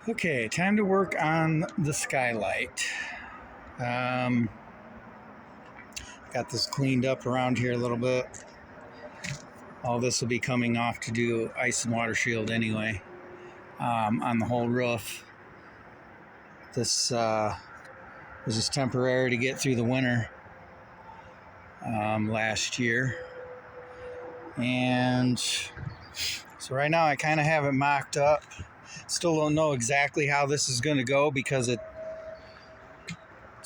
Okay, time to work on the skylight. Um, got this cleaned up around here a little bit. All this will be coming off to do ice and water shield anyway, on the whole roof. This was just temporary to get through the winter last year. And so right now I kind of have it mocked up. Still don't know exactly how this is going to go because it's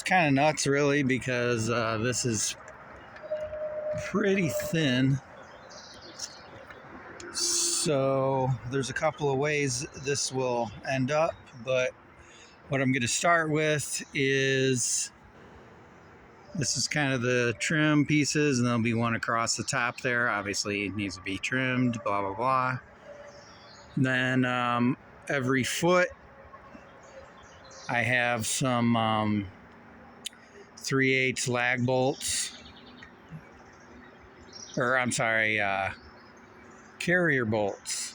kind of nuts really, because this is pretty thin. So there's a couple of ways this will end up, but what I'm going to start with is this is kind of the trim pieces, and there'll be one across the top there. Obviously it needs to be trimmed, blah blah blah. And then every foot I have some 3/8 lag bolts, or I'm sorry, carriage bolts.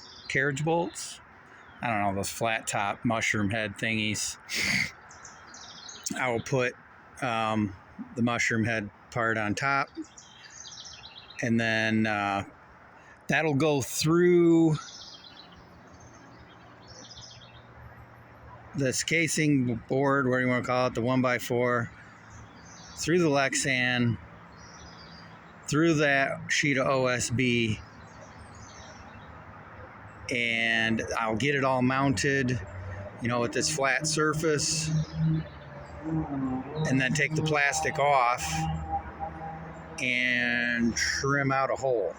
I don't know, those flat top mushroom head thingies. I will put the mushroom head part on top, and then that'll go through this casing board, what do you want to call it, the 1x4, through the Lexan, through that sheet of OSB, and I'll get it all mounted, with this flat surface, and then take the plastic off and trim out a hole.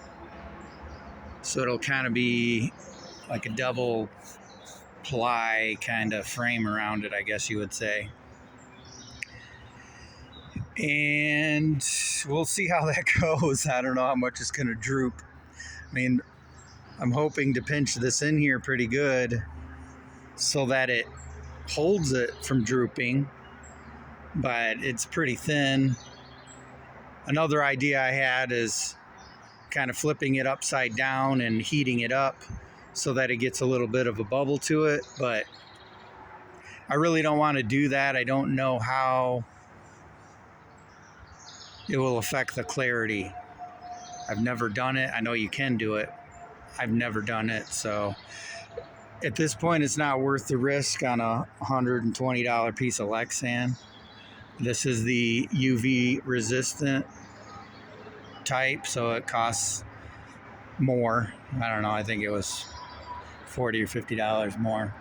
So it'll kind of be like a double ply kind of frame around it, I guess you would say. And we'll see how that goes. I don't know how much it's going to droop. I mean, I'm hoping to pinch this in here pretty good so that it holds it from drooping, but it's pretty thin. Another idea I had is kind of flipping it upside down and heating it up so that it gets a little bit of a bubble to it, but I really don't want to do that. I don't know how it will affect the clarity. I've never done it. I know you can do it. I've never done it, so at this point it's not worth the risk on a $120 piece of Lexan. This is the UV resistant type, so it costs more. I don't know, I think it was $40 or $50 more.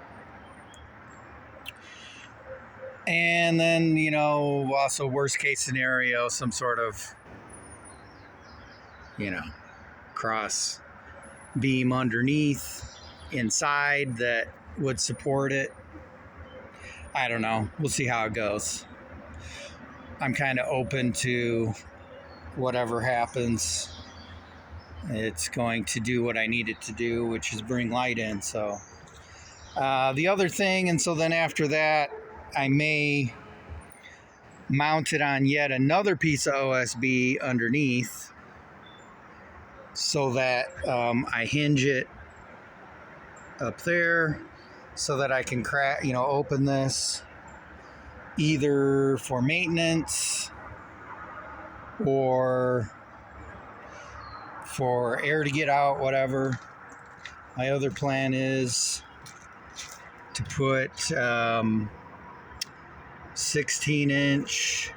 And then, also worst case scenario, some sort of, cross beam underneath, inside, that would support it. I don't know. We'll see how it goes. I'm kind of open to whatever happens. It's going to do what I need it to do, which is bring light in. So the other thing, and so then after that, I may mount it on yet another piece of OSB underneath, so that I hinge it up there so that I can open this either for maintenance or for air to get out, whatever. My other plan is to put 16-inch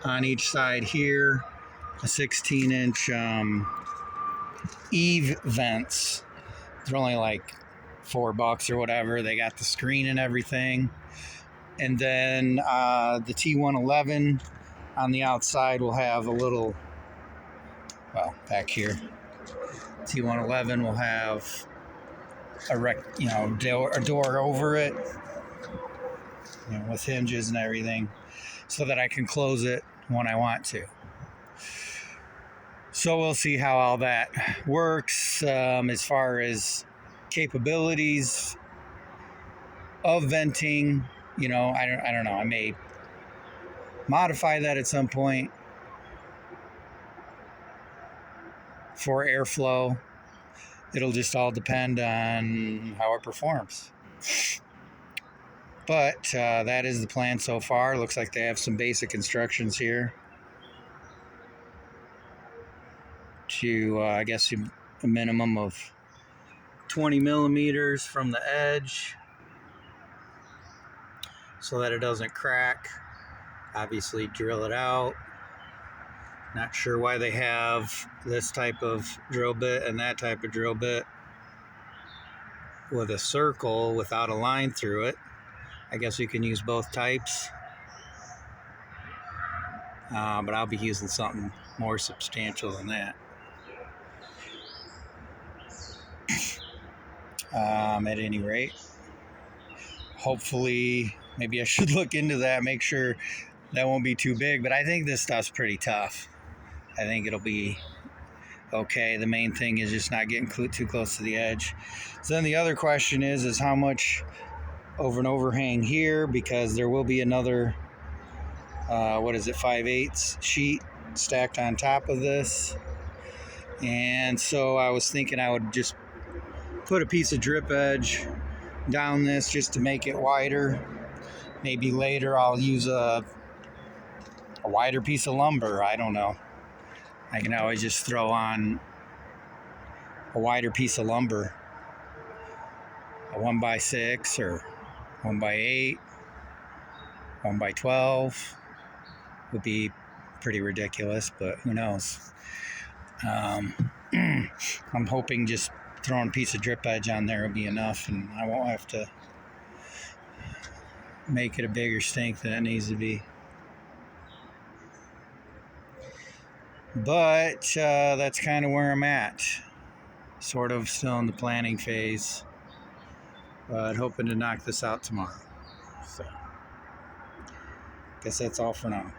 on each side here, a 16-inch Eve vents. They're only like $4 or whatever. They got the screen and everything. And then the T111 on the outside will have a little, back here, T111 will have a door over it, with hinges and everything, so that I can close it when I want to. So we'll see how all that works as far as capabilities of venting. I don't know. I may modify that at some point for airflow. it'll just all depend on how it performs. But that is the plan so far. Looks like they have some basic instructions here to, I guess, a minimum of 20 millimeters from the edge so that it doesn't crack. Obviously, drill it out. Not sure why they have this type of drill bit and that type of drill bit with a circle without a line through it. I guess you can use both types, but I'll be using something more substantial than that. At any rate, hopefully, maybe I should look into that, make sure that won't be too big, but I think this stuff's pretty tough. I think it'll be okay. The main thing is just not getting too close to the edge. So then the other question is how much over an overhang here, because there will be another 5/8 sheet stacked on top of this. And so I was thinking I would just put a piece of drip edge down this just to make it wider. Maybe later I'll use a wider piece of lumber. I don't know. I can always just throw on a wider piece of lumber, a 1x6 or 1x8, 1x12 would be pretty ridiculous, but who knows. I'm hoping just throwing a piece of drip edge on there will be enough, and I won't have to make it a bigger stink than it needs to be. But that's kind of where I'm at. Sort of still in the planning phase, but hoping to knock this out tomorrow. So, guess that's all for now.